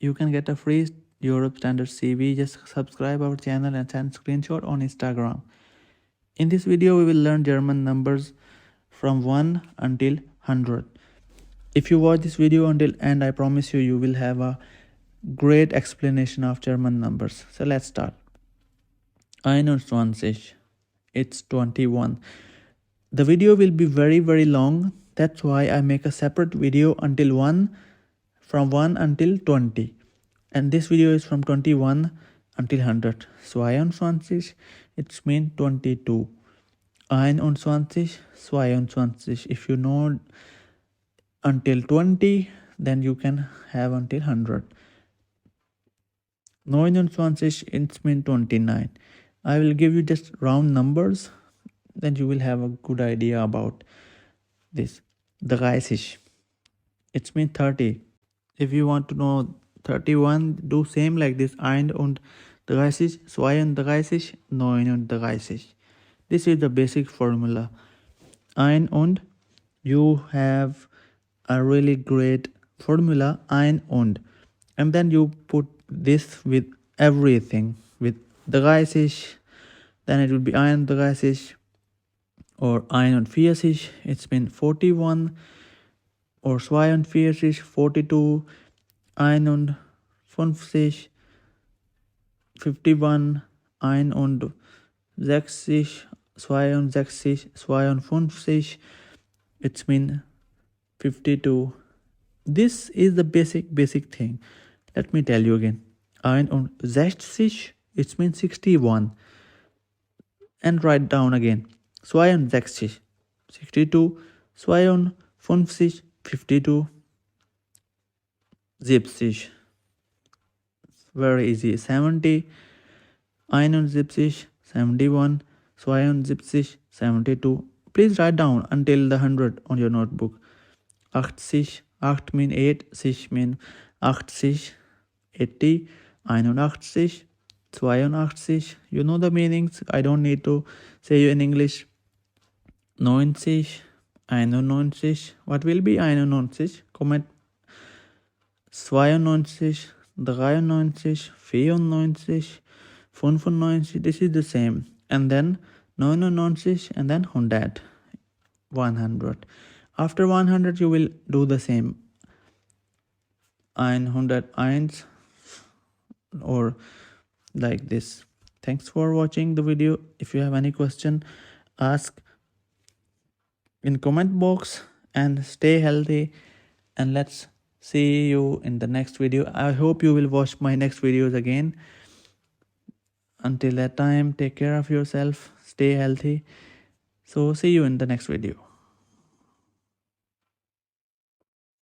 you can get a free Europe Standard CV. Just subscribe our channel and send screenshot on Instagram. In this video, we will learn German numbers from 1 until 100. If you watch this video until end, I promise you, you will have a great explanation of German numbers. So let's start. 21. It's 21. The video will be very long. That's why I make a separate video until 1, from 1 until 20. And this video is from 21 until 100. 22, it means 22. 21, 22. If you know until 20, then you can have until 100. 29, it means 29. I will give you just round numbers, then you will have a good idea about this. 30, it means 30. If you want to know 31, do same like this. 31, 32, 39. This is the basic formula. Und, you have a really great formula, und. And then you put this with everything. With 30, then it will be 31 or 41, it's been 41, or 42, 42, 51, 51, 61, 62, 52, it's been 52. This is the basic thing. Let me tell you again. 61, it means 61. And write down again. 62, 62, 52, 52, 70. Very easy. 70, 71, 71, 72. Please write down until the 100 on your notebook. 80, 8 mean 8, 6 mean 80, 80, 81, 82. You know the meanings. I don't need to say you in English. 90, 91. What will be 91? Comment. 92, 93, 94, 95. This is the same. And then 99 and then 100. 100. After 100, you will do the same. 101 or like this. Thanks for watching the video. If you have any question, ask in comment box, and stay healthy, and let's see you in the next video. I hope you will watch my next videos again. Until that time, take care of yourself, stay healthy. So see you in the next video.